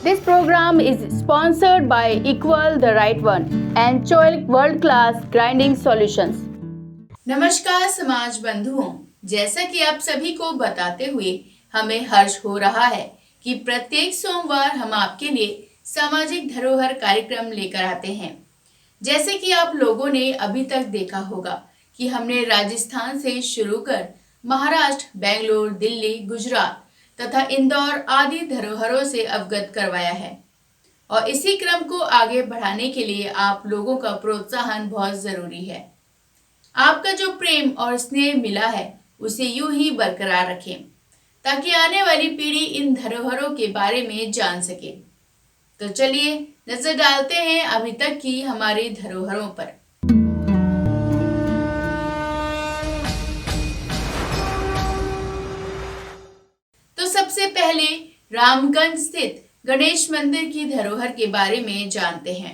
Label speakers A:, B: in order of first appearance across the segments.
A: This program is sponsored by Equal the Right One and Choil World Class Grinding Solutions.
B: नमस्कार समाज बंधुओं, जैसा कि आप सभी को बताते हुए हमें हर्ष हो रहा है कि प्रत्येक सोमवार हम आपके लिए सामाजिक धरोहर कार्यक्रम लेकर आते हैं। जैसे कि आप लोगों ने अभी तक देखा होगा कि हमने राजस्थान से शुरू कर महाराष्ट्र, बेंगलुरु, दिल्ली, गुजरात तथा इंदौर आदि धरोहरों से अवगत करवाया है और इसी क्रम को आगे बढ़ाने के लिए आप लोगों का प्रोत्साहन बहुत जरूरी है। आपका जो प्रेम और स्नेह मिला है उसे यूं ही बरकरार रखें ताकि आने वाली पीढ़ी इन धरोहरों के बारे में जान सके। तो चलिए नजर डालते हैं अभी तक की हमारी धरोहरों पर। तो सबसे पहले रामगंज स्थित गणेश मंदिर की धरोहर के बारे में जानते हैं।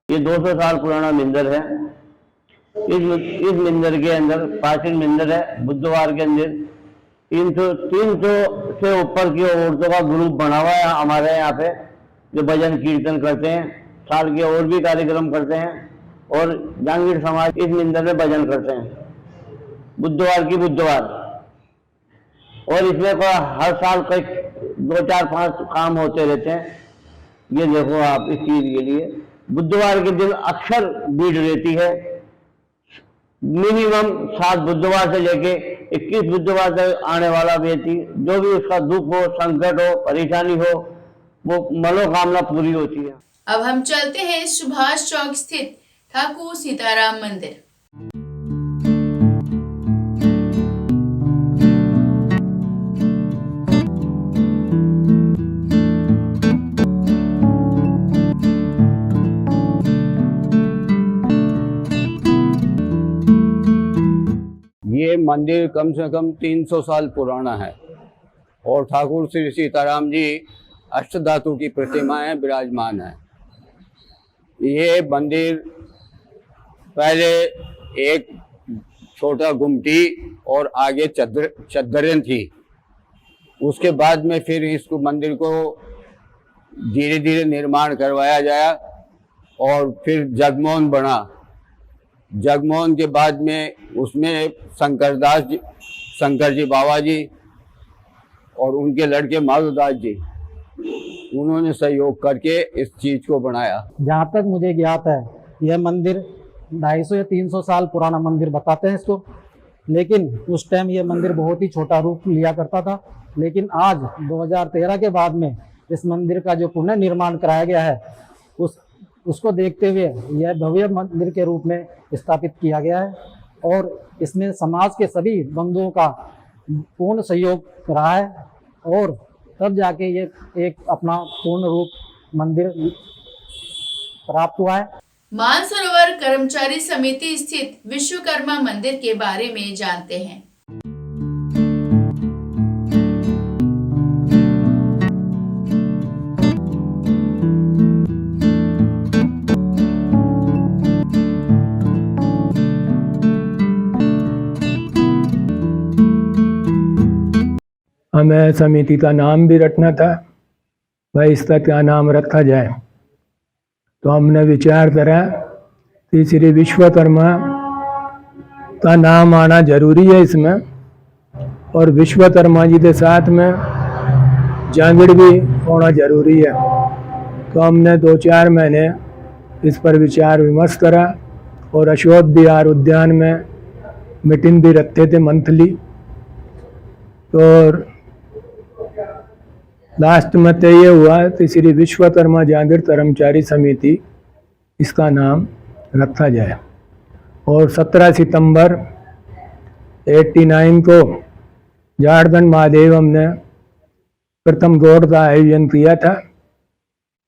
C: ये 200 साल पुराना मंदिर है। इस मंदिर के अंदर प्राचीन मंदिर है। बुधवार के अंदर 300 से ऊपर की औरतों का ग्रुप बना हुआ है हमारे यहाँ पे, जो भजन कीर्तन करते हैं, साल के और भी कार्यक्रम करते हैं और जांगीर समाज इस मंदिर में भजन करते हैं बुधवार की बुधवार। और इसमें हर साल कई 2, 4, 5 काम होते रहते हैं। ये देखो आप, इस चीज के लिए बुधवार के दिन अक्सर भीड़ रहती है। मिनिमम 7 बुधवार से लेके 21 बुधवार तक आने वाला व्यक्ति, जो भी उसका दुख हो, संकट हो, परेशानी हो, वो मनोकामना पूरी होती है।
B: अब हम चलते हैं सुभाष चौक स्थित ठाकुर सीताराम मंदिर।
C: ये मंदिर कम से कम 300 साल पुराना है और ठाकुर श्री सीताराम जी अष्टधातु की प्रतिमाएं विराजमान है। ये मंदिर पहले एक छोटा गुमटी और आगे चद्दरें थी। उसके बाद में फिर इस मंदिर को धीरे धीरे निर्माण करवाया गया और फिर जगमोहन बना। जगमोहन के बाद में उसमें शंकर जी बाबा जी और उनके लड़के माधोदास जी, उन्होंने सहयोग करके इस चीज को बनाया।
D: जहाँ तक मुझे ज्ञात है यह मंदिर 250 या 300 साल पुराना मंदिर बताते हैं इसको, लेकिन उस टाइम यह मंदिर बहुत ही छोटा रूप लिया करता था। लेकिन आज 2013 के बाद में इस मंदिर का जो पुनर्निर्माण कराया गया है उसको देखते हुए यह भव्य मंदिर के रूप में स्थापित किया गया है और इसमें समाज के सभी बंधुओं का पूर्ण सहयोग रहा है और तब जाके ये एक अपना पूर्ण रूप मंदिर प्राप्त हुआ है।
B: मानसरोवर कर्मचारी समिति स्थित विश्वकर्मा मंदिर के बारे में जानते हैं।
E: हमें समिति का नाम भी रखना था, भाई इसका क्या नाम रखा जाए। तो हमने विचार करा कि श्री विश्वकर्मा का नाम आना जरूरी है इसमें, और विश्वकर्मा जी के साथ में जांगीर भी होना जरूरी है। तो हमने 2-4 महीने इस पर विचार विमर्श करा और अशोक विहार उद्यान में मीटिंग भी रखते थे मंथली। तो लास्ट में तो ये हुआ कि श्री विश्वकर्मा जांगीर कर्मचारी समिति इसका नाम रखा जाए। और 17 सितंबर 89 को झारखंड महादेव हमने प्रथम दौड़ का आयोजन किया था।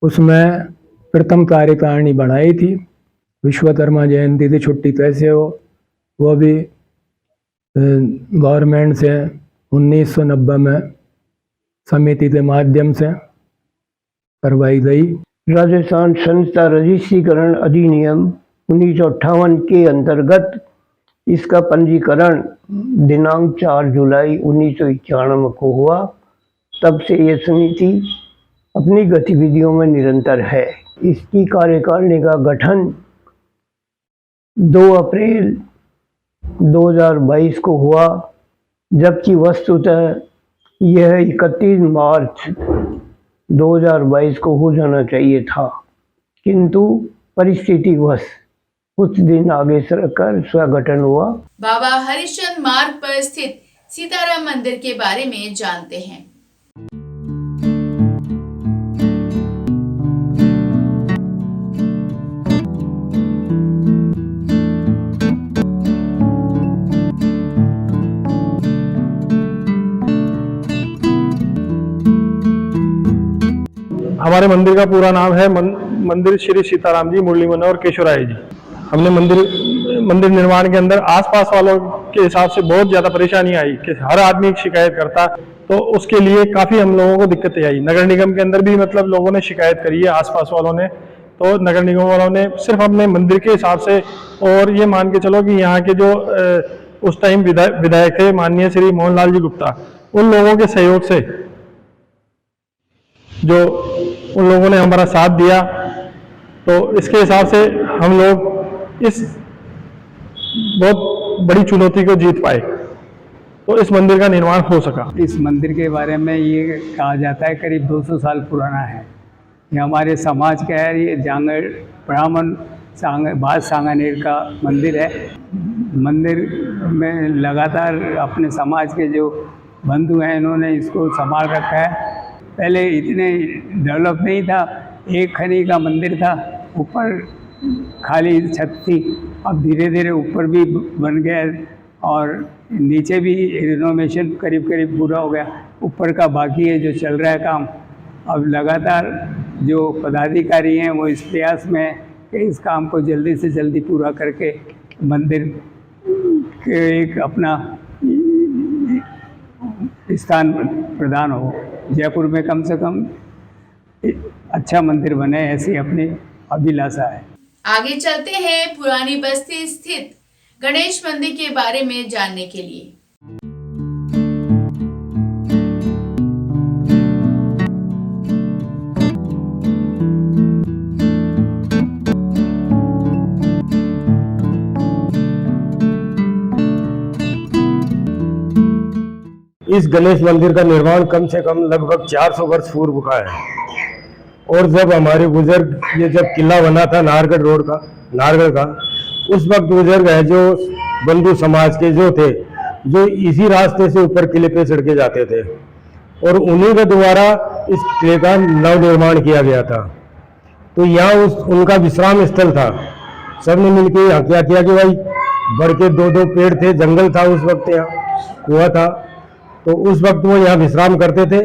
E: उसमें प्रथम कार्यकारिणी बनाई थी। विश्वकर्मा जयंती की छुट्टी कैसे हो, वो भी गवर्नमेंट से 1990 में समिति के माध्यम से करवाई गई।
F: राजस्थान संस्था रजिस्ट्रीकरण अधिनियम 1958 के अंतर्गत इसका पंजीकरण दिनांक 4 जुलाई 1991 को हुआ। तब से ये समिति अपनी गतिविधियों में निरंतर है। इसकी कार्यकारिणी का गठन 2 अप्रैल 2022 को हुआ, जबकि वस्तुतः यह 31 मार्च 2022 को हो जाना चाहिए था, किंतु परिस्थितिवश कुछ दिन आगे सरकर स्वगठन हुआ।
B: बाबा हरिश्चंद्र मार्ग पर स्थित सीताराम मंदिर के बारे में जानते हैं।
G: हमारे मंदिर का पूरा नाम है मंदिर श्री सीताराम जी मुरली मनोहर केशवराय जी। हमने मंदिर निर्माण के अंदर आसपास वालों के हिसाब से बहुत ज़्यादा परेशानी आई कि हर आदमी शिकायत करता, तो उसके लिए काफ़ी हम लोगों को दिक्कतें आई। नगर निगम के अंदर भी मतलब लोगों ने शिकायत करी है आसपास वालों ने, तो नगर निगम वालों ने सिर्फ अपने मंदिर के हिसाब से, और ये मान के चलो कि यहाँ के जो उस टाइम विधायक थे माननीय श्री मोहन लाल जी गुप्ता, उन लोगों के सहयोग से जो उन लोगों ने हमारा साथ दिया, तो इसके हिसाब से हम लोग इस बहुत बड़ी चुनौती को जीत पाए, तो इस मंदिर का निर्माण हो सका।
H: इस मंदिर के बारे में ये कहा जाता है करीब 200 साल पुराना है। ये हमारे समाज का है, ये जांगड़ ब्राह्मण बाद सांगानेर का मंदिर है। मंदिर में लगातार अपने समाज के जो बंधु हैं इन्होंने इसको संभाल रखा है। पहले इतने डेवलप नहीं था, एक खनी का मंदिर था, ऊपर खाली छत थी। अब धीरे धीरे ऊपर भी बन गया और नीचे भी रिनोवेशन करीब करीब पूरा हो गया। ऊपर का बाकी है जो चल रहा है काम। अब लगातार जो पदाधिकारी हैं वो इस प्रयास में है कि इस काम को जल्दी से जल्दी पूरा करके मंदिर के एक अपना स्थान प्रदान हो। जयपुर में कम से कम अच्छा मंदिर बने, ऐसी अपनी अभिलाषा है।
B: आगे चलते हैं पुरानी बस्ती स्थित गणेश मंदिर के बारे में जानने के लिए।
I: इस गणेश मंदिर का निर्माण कम से कम लगभग 400 वर्ष पूर्व का है। और जब हमारे बुजुर्ग, ये जब किला बना था नारगढ़ का, उस वक्त बुजुर्ग है जो बंधु समाज के जो थे, जो इसी रास्ते से ऊपर किले पे चढ़ के जाते थे, और उन्हीं के द्वारा इस किले का नव निर्माण किया गया था। तो यहाँ उनका विश्राम स्थल था। सबने मिलकर यहाँ क्या किया कि भाई बढ़ के 2-2 पेड़ थे, जंगल था उस वक्त, यहाँ कुआं था, तो उस वक्त वो यहाँ विश्राम करते थे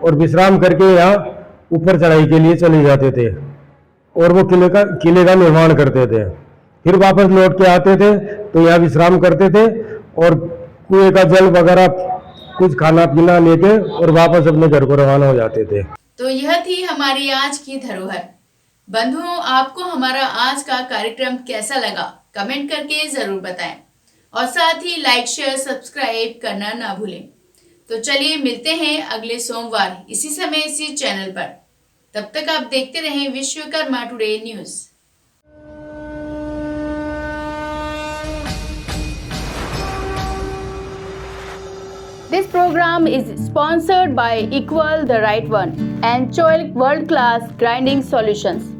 I: और विश्राम करके यहाँ ऊपर चढ़ाई के लिए चले जाते थे और वो किले का निर्माण करते थे। फिर वापस लौट के आते थे तो यहाँ विश्राम करते थे और कुएं का जल वगैरह कुछ खाना पीना लेके और वापस अपने घर को रवाना हो जाते थे।
B: तो यह थी हमारी आज की धरोहर। बंधुओं, आपको हमारा आज का कार्यक्रम कैसा लगा कमेंट करके जरूर बताएं और साथ ही लाइक शेयर सब्सक्राइब करना ना भूलें। तो चलिए मिलते हैं अगले सोमवार इसी समय इसी चैनल पर। तब तक आप देखते रहें Vishwakarma today news.
A: This program is sponsored by Equal the Right One and Choilik World Class Grinding Solutions.